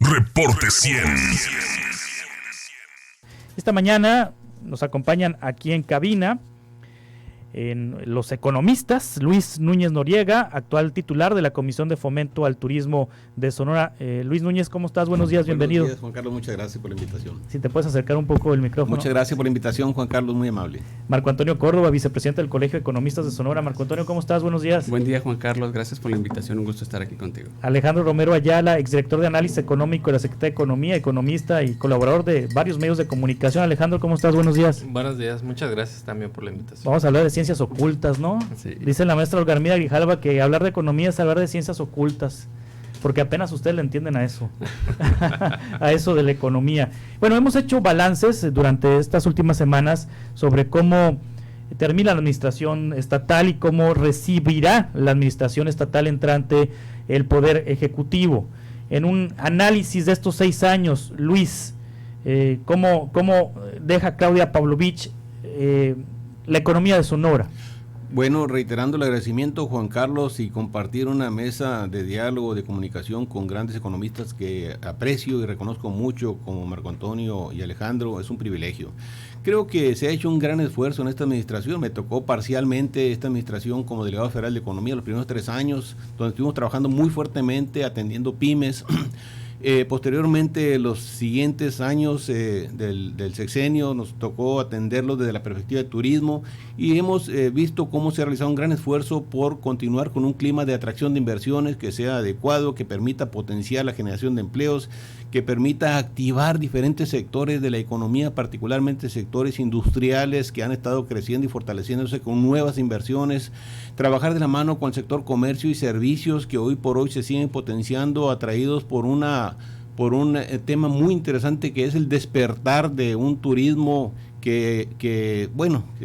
Reporte 100. Esta mañana nos acompañan aquí en cabina los economistas, Luis Núñez Noriega, actual titular de la Comisión de Fomento al Turismo de Sonora. Luis Núñez, ¿cómo estás? Buenos días, bienvenido. Buenos días, Juan Carlos, muchas gracias por la invitación. Si te puedes acercar un poco el micrófono. Muchas gracias por la invitación, Juan Carlos, muy amable. Marco Antonio Córdoba, vicepresidente del Colegio de Economistas de Sonora. Marco Antonio, ¿cómo estás? Buenos días. Buen día, Juan Carlos, gracias por la invitación, un gusto estar aquí contigo. Alejandro Romero Ayala, exdirector de Análisis Económico de la Secretaría de Economía, economista y colaborador de varios medios de comunicación. Alejandro, ¿cómo estás? Buenos días. Buenos días, muchas gracias también por la invitación. Vamos a hablar de ciencias ocultas, ¿no? Sí. Dice la maestra Olga Armida Grijalva que hablar de economía es hablar de ciencias ocultas, porque apenas ustedes le entienden a eso, a eso de la economía. Bueno, hemos hecho balances durante estas últimas semanas sobre cómo termina la administración estatal y cómo recibirá la administración estatal entrante el Poder Ejecutivo. En un análisis de estos 6 años, Luis, ¿cómo deja Claudia Pavlovich la economía de Sonora? Bueno, reiterando el agradecimiento, Juan Carlos, y compartir una mesa de diálogo, de comunicación con grandes economistas que aprecio y reconozco mucho, como Marco Antonio y Alejandro, es un privilegio. Creo que se ha hecho un gran esfuerzo en esta administración. Me tocó parcialmente esta administración como delegado federal de Economía los primeros 3 años, donde estuvimos trabajando muy fuertemente, atendiendo pymes. Posteriormente, los siguientes años del sexenio nos tocó atenderlos desde la perspectiva de turismo y hemos visto cómo se ha realizado un gran esfuerzo por continuar con un clima de atracción de inversiones que sea adecuado, que permita potenciar la generación de empleos, que permita activar diferentes sectores de la economía, particularmente sectores industriales que han estado creciendo y fortaleciéndose con nuevas inversiones, trabajar de la mano con el sector comercio y servicios que hoy por hoy se siguen potenciando, atraídos por un tema muy interesante que es el despertar de un turismo que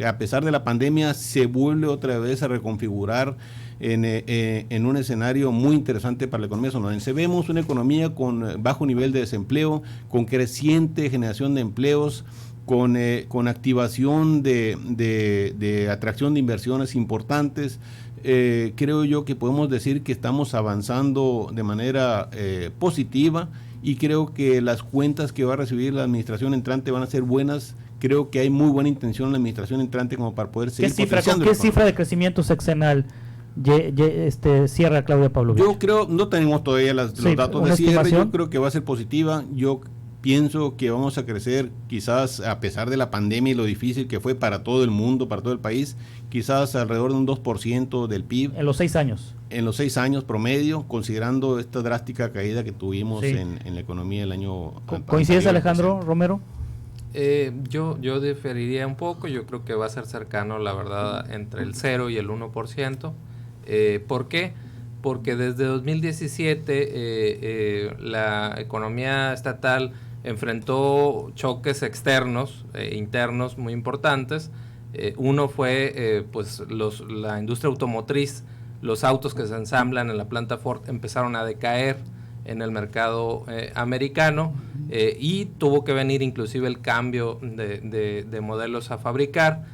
a pesar de la pandemia se vuelve otra vez a reconfigurar en un escenario muy interesante para la economía sonorense. Vemos una economía con bajo nivel de desempleo, con creciente generación de empleos, con activación de atracción de inversiones importantes. Creo yo que podemos decir que estamos avanzando de manera positiva y creo que las cuentas que va a recibir la administración entrante van a ser buenas. Creo que hay muy buena intención en la administración entrante como para poder seguir potenciando. ¿Qué cifra de crecimiento sexenal cierra Claudia Pavlovich? Yo creo, no tenemos todavía los datos de cierre, yo creo que va a ser positiva. Yo pienso que vamos a crecer quizás a pesar de la pandemia y lo difícil que fue para todo el mundo, para todo el país, quizás alrededor de un 2% del PIB. En los 6 años. En los 6 años promedio, considerando esta drástica caída que tuvimos en la economía el año anterior. ¿Coincides, Alejandro Romero? Yo diferiría un poco, yo creo que va a ser cercano, la verdad, entre el 0 y el 1%. ¿Por qué? Porque desde 2017 la economía estatal enfrentó choques externos e internos muy importantes. Uno fue la industria automotriz, los autos que se ensamblan en la planta Ford empezaron a decaer en el mercado americano y tuvo que venir inclusive el cambio de modelos a fabricar.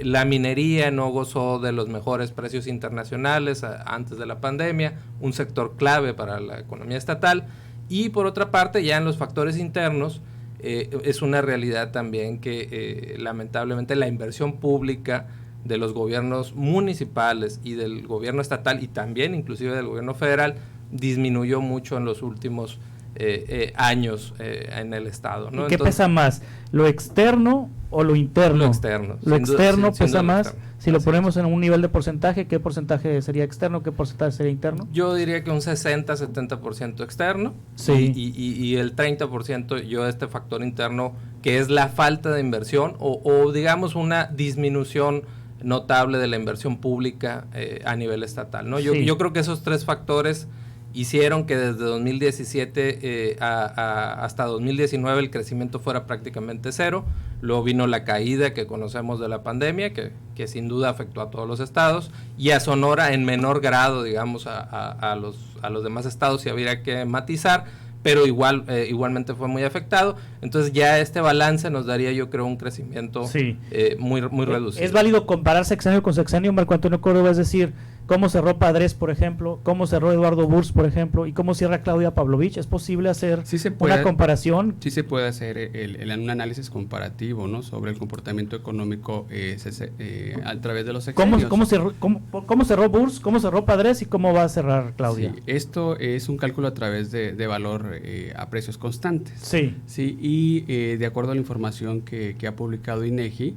La minería no gozó de los mejores precios internacionales antes de la pandemia, un sector clave para la economía estatal. Y por otra parte, ya en los factores internos, es una realidad también que lamentablemente la inversión pública de los gobiernos municipales y del gobierno estatal y también inclusive del gobierno federal disminuyó mucho en los últimos años en el estado, ¿no? ¿Qué pesa más, lo externo o lo interno? Lo externo. Lo externo pesa más. Externo. Si lo ponemos en un nivel de porcentaje, ¿qué porcentaje sería externo? ¿Qué porcentaje sería interno? Yo diría que un 60-70% externo. Sí. Y el 30% este factor interno, que es la falta de inversión o digamos una disminución notable de la inversión pública a nivel estatal, ¿no? Yo creo que esos 3 factores hicieron que desde 2017 hasta 2019 el crecimiento fuera prácticamente 0. Luego vino la caída que conocemos de la pandemia, que sin duda afectó a todos los estados, y a Sonora en menor grado, digamos, a los demás estados, si habría que matizar, pero igualmente fue muy afectado. Entonces ya este balance nos daría, yo creo, un crecimiento muy reducido. ¿Es válido comparar sexenio con sexenio, Marco Antonio Córdoba? Es decir, cómo cerró Padres, por ejemplo, cómo cerró Eduardo Burs, por ejemplo, y cómo cierra Claudia Pavlovich. ¿Es posible hacer una comparación? Sí se puede hacer un análisis comparativo, ¿no?, sobre el comportamiento económico a través de los sexenios. ¿Cómo cerró Burs, cómo cerró Padres y cómo va a cerrar Claudia? Sí, esto es un cálculo a través de valor a precios constantes. Sí. Sí, y de acuerdo a la información que ha publicado INEGI,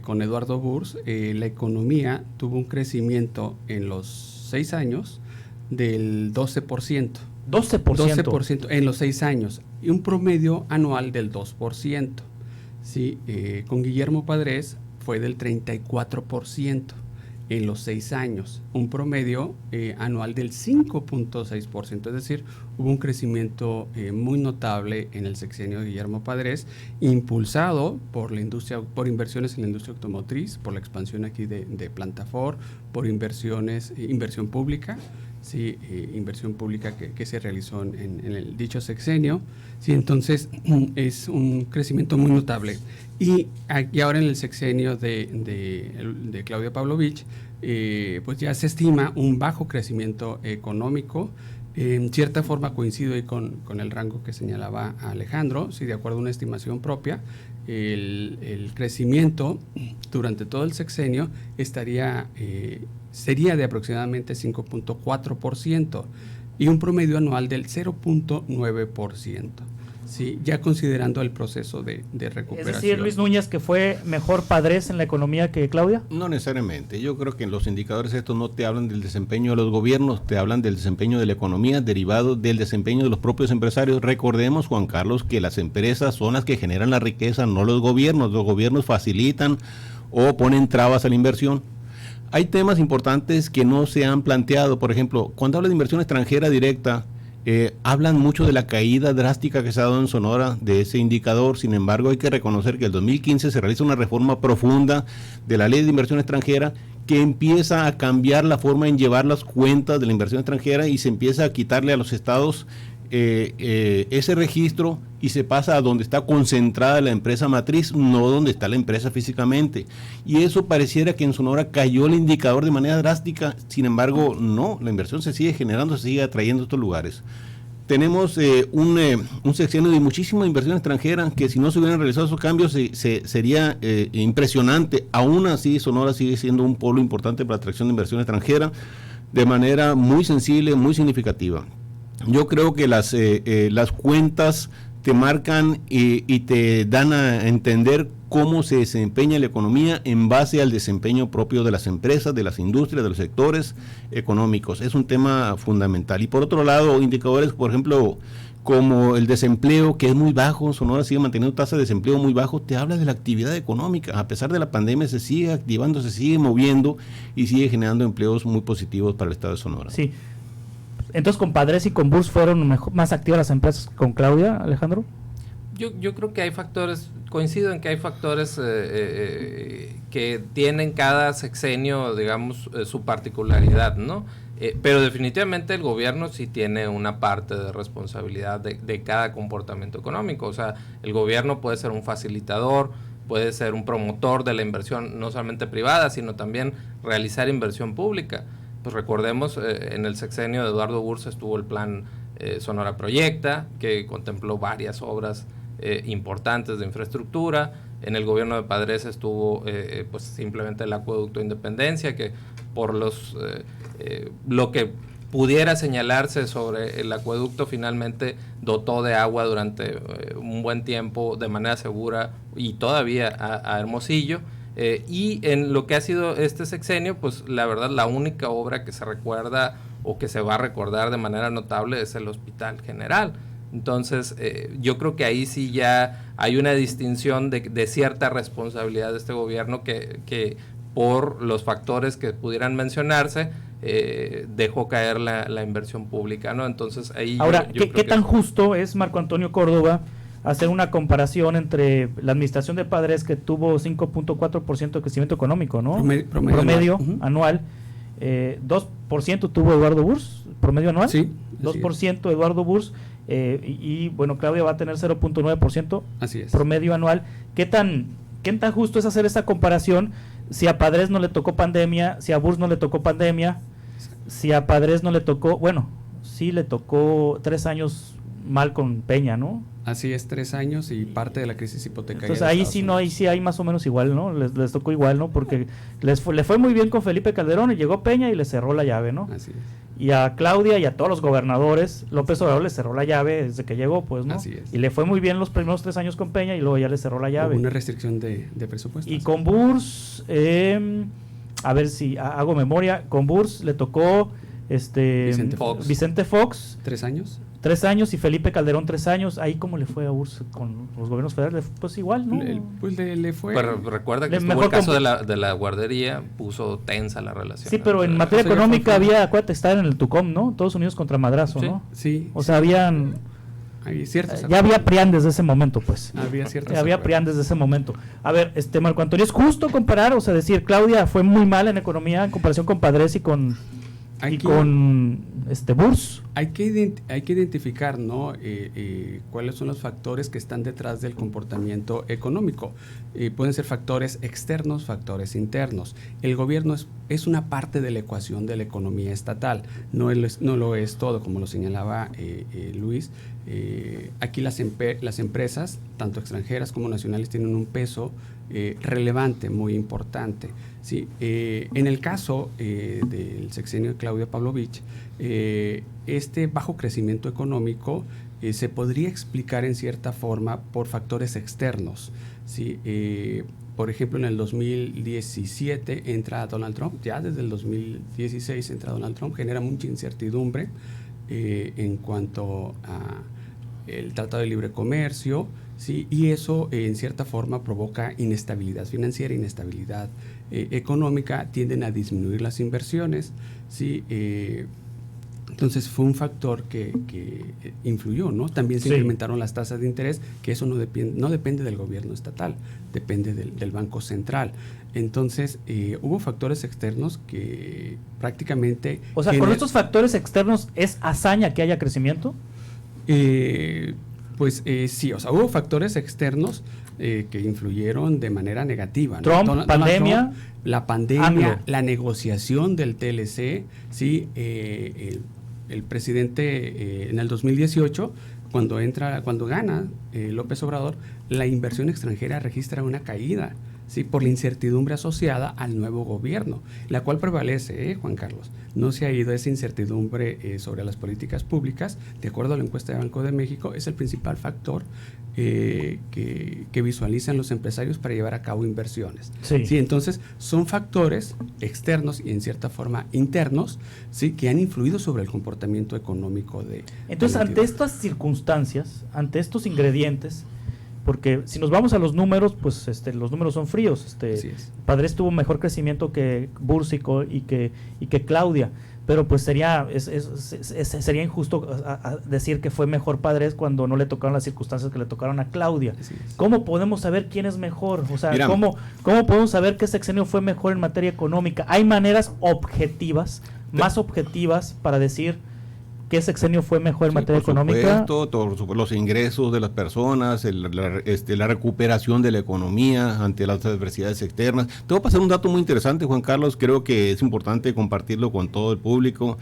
con Eduardo Burs, la economía tuvo un crecimiento en los 6 años del 12%. 12% en los 6 años y un promedio anual del 2%. ¿Sí? Con Guillermo Padres fue del 34% en los 6 años, un promedio anual del 5.6%, es decir, hubo un crecimiento muy notable en el sexenio de Guillermo Padres, impulsado por la industria, por inversiones en la industria automotriz, por la expansión aquí de Planta Ford, por inversión pública. Sí, inversión pública que se realizó en el dicho sexenio. Sí, entonces es un crecimiento muy notable. Y ahora en el sexenio de Claudia Pavlovich, pues ya se estima un bajo crecimiento económico. En cierta forma coincido ahí con el rango que señalaba Alejandro. Sí, de acuerdo a una estimación propia, el crecimiento durante todo el sexenio sería de aproximadamente 5.4% y un promedio anual del 0.9%, ¿sí? Ya considerando el proceso de recuperación. Es decir, Luis Núñez, que fue mejor Padres en la economía que Claudia. No necesariamente. Yo creo que en los indicadores estos no te hablan del desempeño de los gobiernos, te hablan del desempeño de la economía derivado del desempeño de los propios empresarios. Recordemos, Juan Carlos, que las empresas son las que generan la riqueza, no los gobiernos. Los gobiernos facilitan o ponen trabas a la inversión. Hay temas importantes que no se han planteado. Por ejemplo, cuando habla de inversión extranjera directa, hablan mucho de la caída drástica que se ha dado en Sonora de ese indicador. Sin embargo, hay que reconocer que en el 2015 se realiza una reforma profunda de la ley de inversión extranjera que empieza a cambiar la forma en llevar las cuentas de la inversión extranjera y se empieza a quitarle a los estados ese registro y se pasa a donde está concentrada la empresa matriz, no donde está la empresa físicamente. Y eso pareciera que en Sonora cayó el indicador de manera drástica. Sin embargo, no, la inversión se sigue generando, se sigue atrayendo a estos lugares. Tenemos un sexenio de muchísima inversión extranjera que si no se hubieran realizado esos cambios sería impresionante. Aún así, Sonora sigue siendo un polo importante para la atracción de inversión extranjera de manera muy sensible, muy significativa. Yo creo que las cuentas te marcan y te dan a entender cómo se desempeña la economía en base al desempeño propio de las empresas, de las industrias, de los sectores económicos. Es un tema fundamental. Y por otro lado, indicadores, por ejemplo, como el desempleo, que es muy bajo, Sonora sigue manteniendo tasa de desempleo muy bajo, te habla de la actividad económica. A pesar de la pandemia se sigue activando, se sigue moviendo y sigue generando empleos muy positivos para el estado de Sonora. Sí. Entonces, ¿con Padres y con Burs fueron más activas las empresas con Claudia, Alejandro? Yo creo que hay factores, coincido en que hay factores que tienen cada sexenio, digamos, su particularidad, ¿no? Pero definitivamente el gobierno sí tiene una parte de responsabilidad de cada comportamiento económico. O sea, el gobierno puede ser un facilitador, puede ser un promotor de la inversión, no solamente privada, sino también realizar inversión pública. Pues recordemos, en el sexenio de Eduardo Burs estuvo el plan Sonora Proyecta, que contempló varias obras importantes de infraestructura. En el gobierno de Padres estuvo pues simplemente el acueducto Independencia, que por lo que pudiera señalarse sobre el acueducto, finalmente dotó de agua durante un buen tiempo de manera segura y todavía a Hermosillo. Y en lo que ha sido este sexenio, pues la verdad la única obra que se recuerda o que se va a recordar de manera notable es el Hospital General. Entonces yo creo que ahí sí ya hay una distinción de cierta responsabilidad de este gobierno que por los factores que pudieran mencionarse dejó caer la inversión pública, ¿no? Entonces ahí ahora, ¿qué tan justo es, Marco Antonio Córdoba, hacer una comparación entre la administración de Padres, que tuvo 5.4% de crecimiento económico, ¿no? Promedio anual. 2% tuvo Eduardo Burs, promedio anual. Sí. 2% Eduardo Burs. Y bueno, Claudia va a tener 0.9% así es, promedio anual. ¿Qué tan justo es hacer esta comparación Si a Padres no le tocó pandemia, si a Burs no le tocó pandemia, si a Padres no le tocó, bueno, sí le tocó 3 años mal con Peña, ¿no? Así es, 3 años y parte de la crisis hipotecaria. Entonces ahí sí no, ahí sí hay más o menos igual, ¿no? Les tocó igual, ¿no? Porque le fue muy bien con Felipe Calderón y llegó Peña y le cerró la llave, ¿no? Así es. Y a Claudia y a todos los gobernadores, López Obrador le cerró la llave desde que llegó, pues, ¿no? Así es. Y le fue muy bien los primeros 3 años con Peña y luego ya le cerró la llave. Hubo una restricción de presupuesto. Y con Burs, a ver si hago memoria, con Burs le tocó Vicente Fox. 3 años. 3 años y Felipe Calderón 3 años. Ahí cómo le fue a Burs con los gobiernos federales, pues igual, ¿no? Pues le fue. Pero recuerda que estuvo el caso de la guardería, puso tensa la relación. Sí, pero en materia económica había, acuérdate, estar en el TUCOM, ¿no? Todos Unidos contra Madrazo, sí, ¿no? Sí. O sea, habían... Ya había PRIAN desde ese momento, pues. Había PRIAN desde ese momento. A ver, Marco Antonio, ¿es justo comparar, o sea, decir, Claudia fue muy mal en economía en comparación con Padres y con Burs? Hay que identificar, ¿no? Cuáles son los factores que están detrás del comportamiento económico. Pueden ser factores externos, factores internos. El gobierno es una parte de la ecuación de la economía estatal, no lo es todo, como lo señalaba Luis. Aquí las empresas, tanto extranjeras como nacionales, tienen un peso relevante, muy importante. Sí, en el caso del sexenio de Claudia Pavlovich, este bajo crecimiento económico se podría explicar en cierta forma por factores externos. ¿Sí? Por ejemplo, en el 2017 entra Donald Trump, ya desde el 2016 entra Donald Trump, genera mucha incertidumbre en cuanto a el Tratado de Libre Comercio, ¿sí? Y eso en cierta forma provoca inestabilidad financiera, inestabilidad económica, tienden a disminuir las inversiones, ¿sí? Entonces fue un factor que influyó, ¿no? También se incrementaron las tasas de interés, que eso no depende del gobierno estatal, depende del Banco Central. Entonces hubo factores externos que prácticamente... O sea, ¿con estos factores externos es hazaña que haya crecimiento? Sí, o sea, hubo factores externos que influyeron de manera negativa, ¿no? Trump, pandemia, la pandemia, la negociación del TLC, ¿sí? El presidente en el 2018, cuando gana López Obrador, la inversión extranjera registra una caída, ¿sí? Por la incertidumbre asociada al nuevo gobierno, la cual prevalece, Juan Carlos. No se ha ido esa incertidumbre sobre las políticas públicas. De acuerdo a la encuesta de Banco de México, es el principal factor que visualizan los empresarios para llevar a cabo inversiones. Sí, entonces son factores externos y en cierta forma internos, sí, que han influido sobre el comportamiento económico de... Entonces, ante estas circunstancias, ante estos ingredientes, porque si nos vamos a los números, pues los números son fríos. Padres tuvo mejor crecimiento que Burs y que Claudia, pero pues sería injusto decir que fue mejor Padres cuando no le tocaron las circunstancias que le tocaron a Claudia. ¿Cómo podemos saber quién es mejor? O sea, ¿cómo podemos saber qué sexenio fue mejor en materia económica? ¿Hay maneras objetivas, más objetivas para decir qué sexenio fue mejor en materia económica? Los ingresos de las personas, la recuperación de la economía ante las adversidades externas. Te voy a pasar un dato muy interesante, Juan Carlos, creo que es importante compartirlo con todo el público,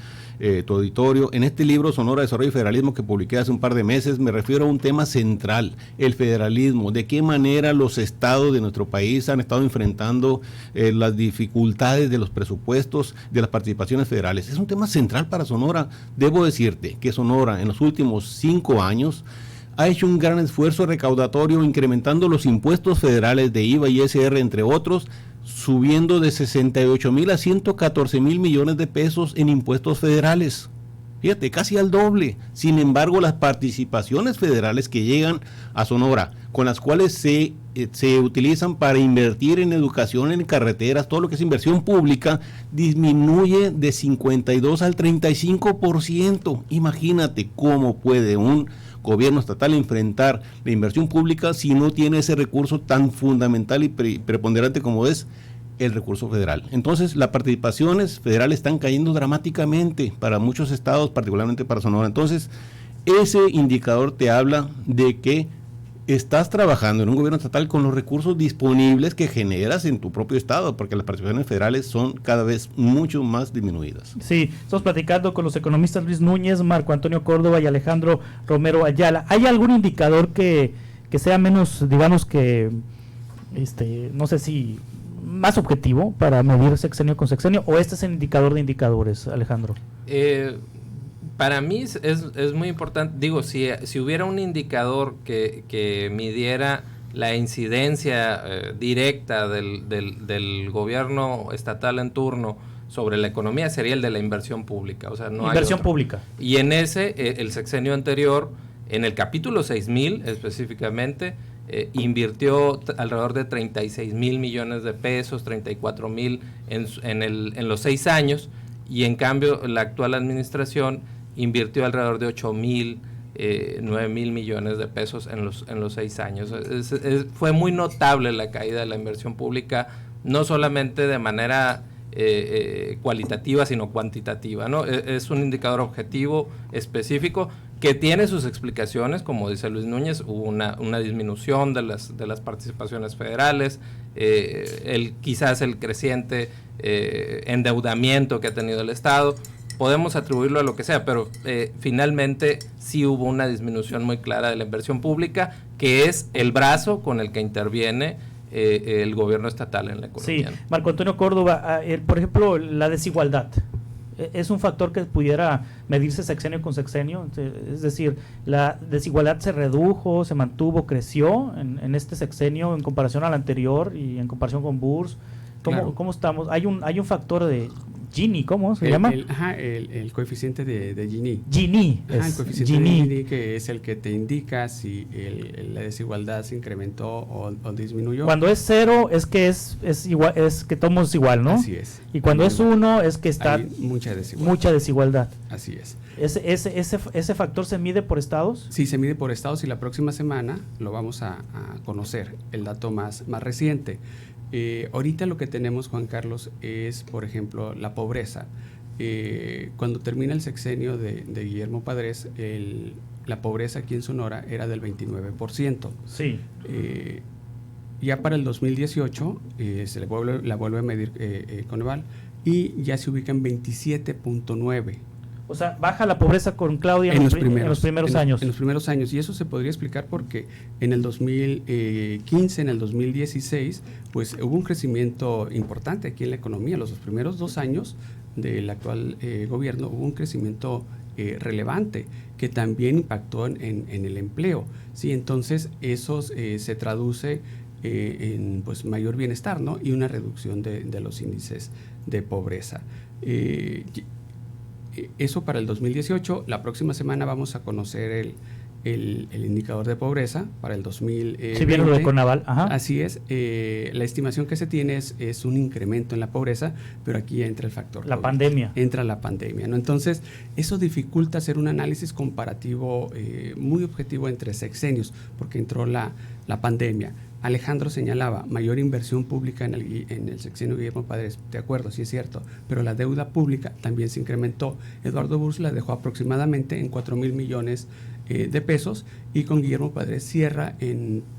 tu auditorio. En este libro, Sonora, Desarrollo y Federalismo, que publiqué hace un par de meses, me refiero a un tema central, el federalismo, de qué manera los estados de nuestro país han estado enfrentando las dificultades de los presupuestos, de las participaciones federales. Es un tema central para Sonora. Debo decirte que Sonora en los últimos 5 años ha hecho un gran esfuerzo recaudatorio incrementando los impuestos federales de IVA y ISR, entre otros, subiendo de 68,000 a 114,000 millones de pesos en impuestos federales. Fíjate, casi al doble. Sin embargo, las participaciones federales que llegan a Sonora, con las cuales se utilizan para invertir en educación, en carreteras, todo lo que es inversión pública, disminuye de 52 al 35%. Imagínate cómo puede un gobierno estatal enfrentar la inversión pública si no tiene ese recurso tan fundamental y preponderante como es el recurso federal. Entonces, las participaciones federales están cayendo dramáticamente para muchos estados, particularmente para Sonora. Entonces, ese indicador te habla de que estás trabajando en un gobierno estatal con los recursos disponibles que generas en tu propio estado, porque las participaciones federales son cada vez mucho más disminuidas. Sí, estamos platicando con los economistas Luis Núñez, Marco Antonio Córdoba y Alejandro Romero Ayala. ¿Hay algún indicador que sea menos, digamos que, no sé si más objetivo para medir sexenio con sexenio, o este es el indicador de indicadores, Alejandro? Para mí es muy importante, digo, si hubiera un indicador que midiera la incidencia directa del gobierno estatal en turno sobre la economía, sería el de la inversión pública. O sea, no inversión hay otro. pública. Y en ese, el sexenio anterior, en el capítulo 6,000 específicamente, invirtió alrededor de 36,000 millones de pesos, 34,000 en los 6 años, y en cambio la actual administración invirtió alrededor de 8,000, 9,000 millones de pesos en los 6 años. Fue muy notable la caída de la inversión pública, no solamente de manera cualitativa, sino cuantitativa, ¿no? Es un indicador objetivo, específico, que tiene sus explicaciones, como dice Luis Núñez. Hubo una disminución de las participaciones federales, quizás el creciente endeudamiento que ha tenido el Estado. Podemos atribuirlo a lo que sea, pero finalmente sí hubo una disminución muy clara de la inversión pública, que es el brazo con el que interviene el gobierno estatal en la economía. Sí, Marco Antonio Córdoba, por ejemplo, la desigualdad, ¿es un factor que pudiera medirse sexenio con sexenio? Es decir, ¿la desigualdad se redujo, se mantuvo, creció en este sexenio en comparación al anterior y en comparación con BURS? ¿Cómo estamos? Hay un factor de Gini, ¿cómo se llama? El coeficiente de Gini. Gini. El coeficiente de Gini, que es el que te indica si la desigualdad se incrementó o disminuyó. Cuando es 0 es que es igual, es que todo es igual, ¿no? Así es. Y cuando es 1 es que está hay mucha desigualdad. Así es. ¿Ese factor se mide por estados? Sí, se mide por estados, y la próxima semana lo vamos a conocer, el dato más reciente. Ahorita lo que tenemos, Juan Carlos, es, por ejemplo, la pobreza. Cuando termina el sexenio de Guillermo Padres, la pobreza aquí en Sonora era del 29%. Sí. Ya para el 2018 la vuelve a medir Coneval, y ya se ubica en 27.9%. O sea, baja la pobreza con Claudia en los primeros años. En los primeros años, y eso se podría explicar porque en el 2015, en el 2016, pues hubo un crecimiento importante aquí en la economía. Los primeros 2 años del actual gobierno hubo un crecimiento relevante que también impactó en el empleo. ¿Sí? Entonces, eso se traduce en pues mayor bienestar, ¿no? Y una reducción de los índices de pobreza. Eso para el 2018. La próxima semana vamos a conocer el indicador de pobreza para el 2020. Sí, viene lo de Coneval. Ajá. Así es. La estimación que se tiene es un incremento en la pobreza, pero aquí entra el factor la COVID. pandemia. Entra la pandemia, ¿no? Entonces, eso dificulta hacer un análisis comparativo muy objetivo entre sexenios, porque entró la pandemia. Alejandro señalaba mayor inversión pública en el sexenio de Guillermo Padres. De acuerdo, sí es cierto, pero la deuda pública también se incrementó. Eduardo Burrs la dejó aproximadamente en 4,000 millones de pesos, y con Guillermo Padres cierra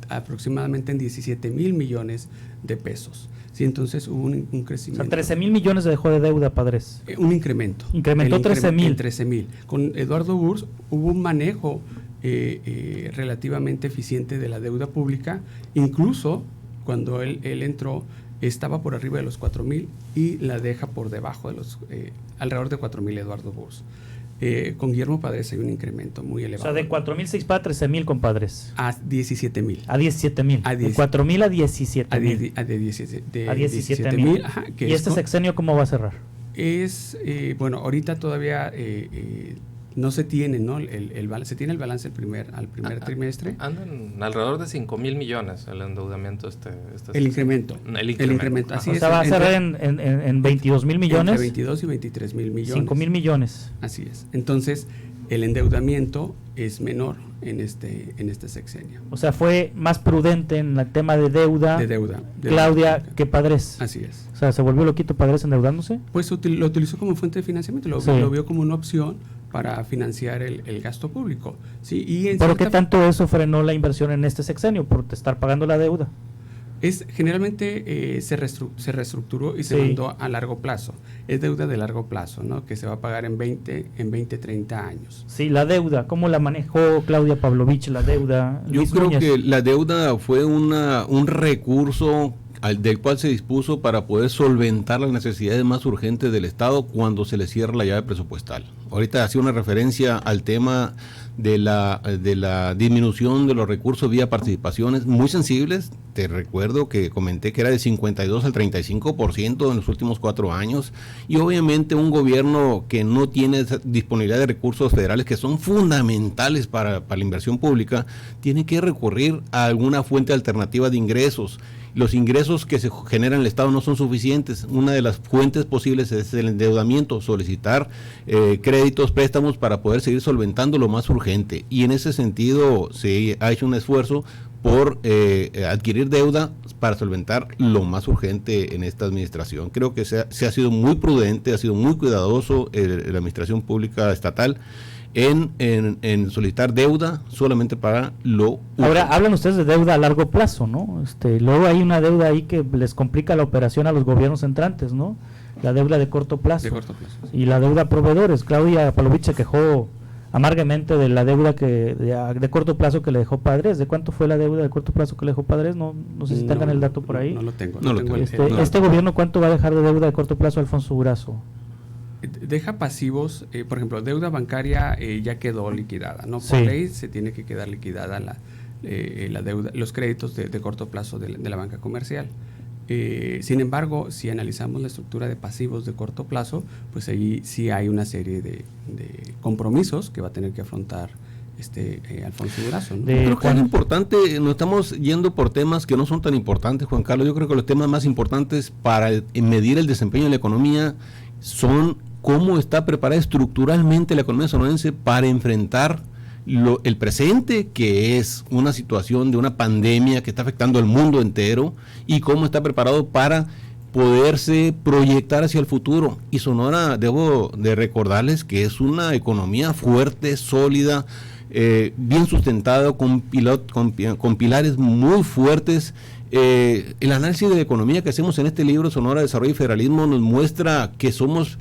aproximadamente en 17,000 millones de pesos. Sí, entonces hubo un crecimiento. O sea, 13,000 millones dejó de deuda Padres. Un incremento. Incrementó 13,000. 13,000. Con Eduardo Burrs hubo un manejo relativamente eficiente de la deuda pública. Incluso cuando él entró, estaba por arriba de los 4,000 y la deja por debajo de los alrededor de 4,000 Eduardo Burrs. Con Guillermo Padres hay un incremento muy elevado. O sea, de 4,006 para 13,000 con Padres. A 17,000. A 17,000. De 4,000 a 17,000. A 17,000. ¿Y este sexenio cómo va a cerrar? Bueno, ahorita todavía no se tiene, ¿no? Se tiene el balance al primer trimestre. Andan alrededor de 5,000 millones el endeudamiento. El incremento. Así o sea, va a cerrar en 22,000 millones. Entre 22 y 23,000 millones. 5,000 millones. Así es. Entonces, el endeudamiento es menor en este sexenio. O sea, fue más prudente en el tema de deuda. Claudia que Padres. Así es. O sea, ¿se volvió loquito Padres endeudándose? Pues lo utilizó como fuente de financiamiento, lo vio como una opción para financiar el gasto público. ¿Sí? Y ¿Por qué tanto eso frenó la inversión en este sexenio? ¿Por estar pagando la deuda? Generalmente se reestructuró y se mandó a largo plazo. Es deuda de largo plazo, ¿no? Que se va a pagar en 20, 30 años. Sí, la deuda. ¿Cómo la manejó Claudia Pavlovich, la deuda? Yo creo que la deuda fue un recurso del cual se dispuso para poder solventar las necesidades más urgentes del Estado cuando se le cierra la llave presupuestal. Ahorita hacía una referencia al tema de la disminución de los recursos vía participaciones muy sensibles. Te recuerdo que comenté que era de 52 al 35% en los últimos 4 años, y obviamente un gobierno que no tiene esa disponibilidad de recursos federales que son fundamentales para la inversión pública, tiene que recurrir a alguna fuente alternativa de ingresos. Los ingresos que se generan en el Estado no son suficientes. Una de las fuentes posibles es el endeudamiento, solicitar créditos, préstamos para poder seguir solventando lo más urgente. Y en ese sentido se ha hecho un esfuerzo por adquirir deuda para solventar lo más urgente en esta administración. Creo que se ha sido muy prudente, ha sido muy cuidadoso la administración pública estatal en solicitar deuda solamente para lo urgente. Ahora, hablan ustedes de deuda a largo plazo, ¿no? Luego hay una deuda ahí que les complica la operación a los gobiernos entrantes, ¿no? La deuda de corto plazo. Sí. Y la deuda a proveedores. Claudia Pavlovich se quejó amargamente de la deuda de corto plazo que le dejó Padres. ¿De cuánto fue la deuda de corto plazo que le dejó Padres? No sé si tengan el dato por ahí. No lo tengo. Este gobierno, ¿cuánto va a dejar de deuda de corto plazo, Alfonso Durazo? Deja pasivos, por ejemplo, deuda bancaria ya quedó liquidada, ¿no? Por Sí. ley se tiene que quedar liquidada la deuda, los créditos de corto plazo de la banca comercial. Sin embargo, si analizamos la estructura de pasivos de corto plazo, pues ahí sí hay una serie de compromisos que va a tener que afrontar Alfonso Durazo, ¿no? Creo que es importante, nos estamos yendo por temas que no son tan importantes, Juan Carlos. Yo creo que los temas más importantes para medir el desempeño de la economía son cómo está preparada estructuralmente la economía sonorense para enfrentar el presente, que es una situación de una pandemia que está afectando al mundo entero, y cómo está preparado para poderse proyectar hacia el futuro. Y Sonora, debo de recordarles que es una economía fuerte, sólida, bien sustentada, con pilares muy fuertes. El análisis de la economía que hacemos en este libro, Sonora, Desarrollo y Federalismo, nos muestra que somos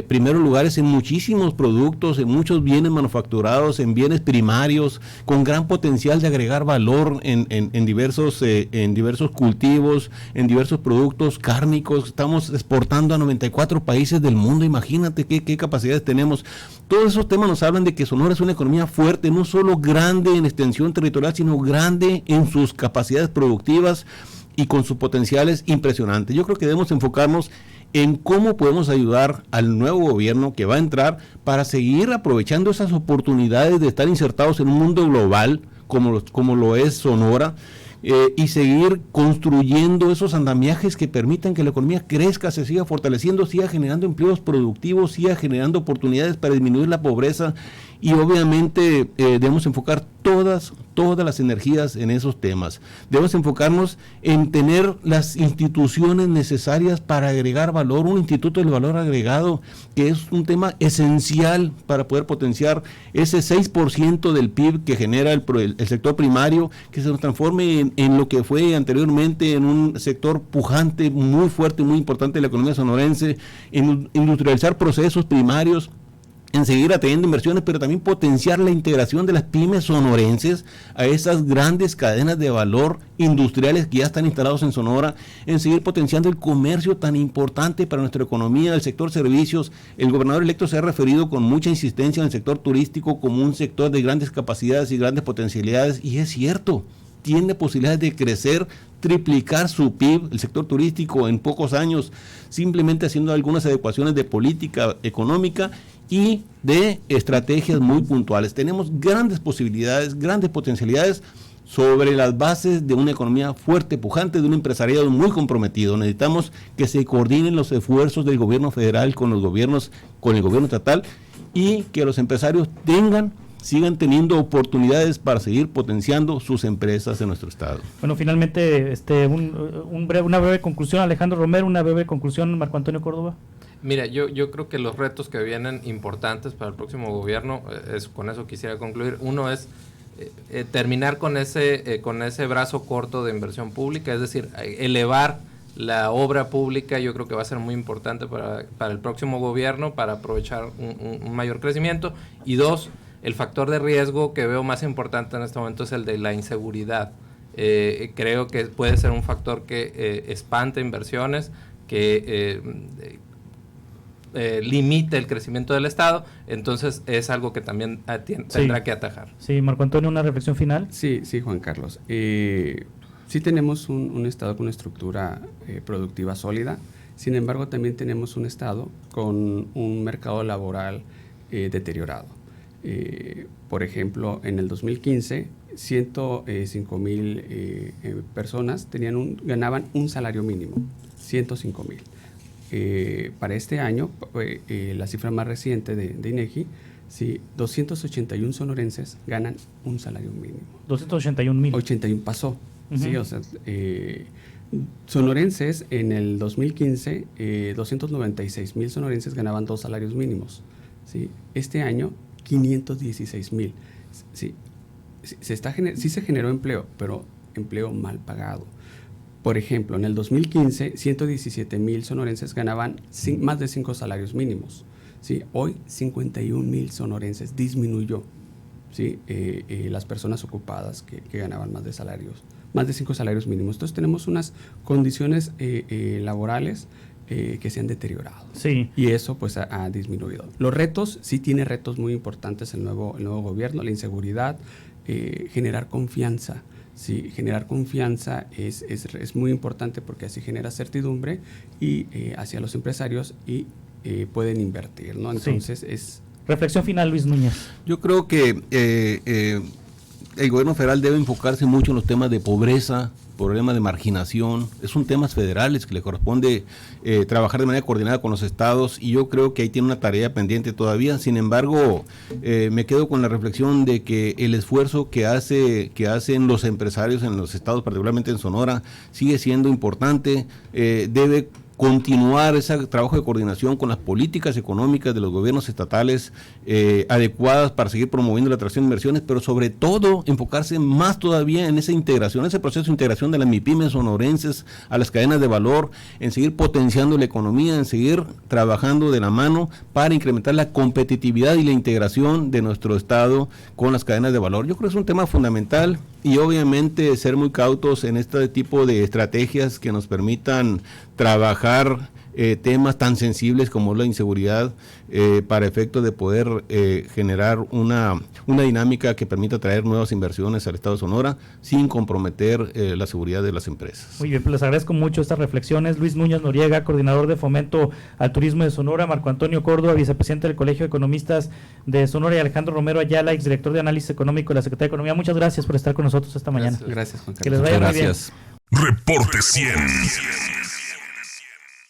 primeros lugares en muchísimos productos, en muchos bienes manufacturados, en bienes primarios, con gran potencial de agregar valor en diversos cultivos, en diversos productos cárnicos. Estamos exportando a 94 países del mundo. Imagínate qué capacidades tenemos. Todos esos temas nos hablan de que Sonora es una economía fuerte, no solo grande en extensión territorial, sino grande en sus capacidades productivas y con sus potenciales impresionantes. Yo creo que debemos enfocarnos en cómo podemos ayudar al nuevo gobierno que va a entrar para seguir aprovechando esas oportunidades de estar insertados en un mundo global como lo es Sonora, y seguir construyendo esos andamiajes que permitan que la economía crezca, se siga fortaleciendo, siga generando empleos productivos, siga generando oportunidades para disminuir la pobreza. Y obviamente debemos enfocar todas las energías en esos temas. Debemos enfocarnos en tener las instituciones necesarias para agregar valor, un instituto del valor agregado, que es un tema esencial para poder potenciar ese 6% del PIB que genera el sector primario, que se nos transforme en lo que fue anteriormente, en un sector pujante, muy fuerte, muy importante de la economía sonorense, en industrializar procesos primarios, en seguir atrayendo inversiones, pero también potenciar la integración de las pymes sonorenses a esas grandes cadenas de valor industriales que ya están instalados en Sonora, en seguir potenciando el comercio tan importante para nuestra economía, el sector servicios. El gobernador electo se ha referido con mucha insistencia en el sector turístico como un sector de grandes capacidades y grandes potencialidades, y es cierto, tiene posibilidades de crecer, triplicar su PIB, el sector turístico, en pocos años, simplemente haciendo algunas adecuaciones de política económica y de estrategias muy puntuales. Tenemos grandes posibilidades, grandes potencialidades sobre las bases de una economía fuerte, pujante, de un empresariado muy comprometido. Necesitamos que se coordinen los esfuerzos del gobierno federal con el gobierno estatal, y que los empresarios sigan teniendo oportunidades para seguir potenciando sus empresas en nuestro estado. Bueno, finalmente, una breve conclusión, Alejandro Romero, una breve conclusión, Marco Antonio Córdoba. Mira, yo creo que los retos que vienen importantes para el próximo gobierno, con eso quisiera concluir. Uno es terminar con ese brazo corto de inversión pública, es decir, elevar la obra pública. Yo creo que va a ser muy importante para el próximo gobierno para aprovechar un mayor crecimiento. Y dos, el factor de riesgo que veo más importante en este momento es el de la inseguridad. Creo que puede ser un factor que espante inversiones, que limite el crecimiento del Estado. Entonces es algo que también tendrá que atajar. Sí, Marco Antonio, ¿una reflexión final? Sí, Juan Carlos. Sí tenemos un Estado con una estructura productiva sólida. Sin embargo, también tenemos un Estado con un mercado laboral deteriorado. Por ejemplo, en el 2015, 105,000 personas ganaban un salario mínimo, 105,000. Para este año, la cifra más reciente de INEGI, sí, 281 sonorenses ganan un salario mínimo. 281,000. 81 pasó. Sí, o sea, sonorenses en el 2015, 296,000 sonorenses ganaban 2 salarios mínimos. ¿Sí? Este año, 516,000. Sí, sí se generó empleo, pero empleo mal pagado. Por ejemplo, en el 2015, 117,000 sonorenses ganaban más de 5 salarios mínimos. ¿Sí? Hoy, 51,000 sonorenses, disminuyó, ¿sí? Las personas ocupadas que ganaban más de 5 salarios mínimos. Entonces tenemos unas condiciones laborales que se han deteriorado. Sí. Y eso pues ha disminuido. Los retos, sí tiene retos muy importantes el nuevo gobierno, la inseguridad, generar confianza. Sí, generar confianza es muy importante porque así genera certidumbre y hacia los empresarios y pueden invertir, ¿no? Entonces es... Reflexión final, Luis Núñez. Yo creo que el gobierno federal debe enfocarse mucho en los temas de pobreza, problemas de marginación. Son temas federales que le corresponde trabajar de manera coordinada con los estados, y yo creo que ahí tiene una tarea pendiente todavía. Sin embargo, me quedo con la reflexión de que el esfuerzo que hacen los empresarios en los estados, particularmente en Sonora, sigue siendo importante. Debe continuar ese trabajo de coordinación con las políticas económicas de los gobiernos estatales adecuadas para seguir promoviendo la atracción de inversiones, pero sobre todo enfocarse más todavía en esa integración, ese proceso de integración de las MIPYMES sonorenses a las cadenas de valor, en seguir potenciando la economía, en seguir trabajando de la mano para incrementar la competitividad y la integración de nuestro estado con las cadenas de valor. Yo creo que es un tema fundamental, y obviamente ser muy cautos en este tipo de estrategias que nos permitan trabajar temas tan sensibles como la inseguridad para efectos de poder generar una dinámica que permita traer nuevas inversiones al estado de Sonora sin comprometer la seguridad de las empresas. Muy bien, pues les agradezco mucho estas reflexiones. Luis Núñez Noriega, coordinador de Fomento al Turismo de Sonora; Marco Antonio Córdoba, vicepresidente del Colegio de Economistas de Sonora; y Alejandro Romero Ayala, exdirector de Análisis Económico de la Secretaría de Economía. Muchas gracias por estar con nosotros esta mañana. Gracias, Juan Carlos. Que les vaya muy bien. Reporte 100.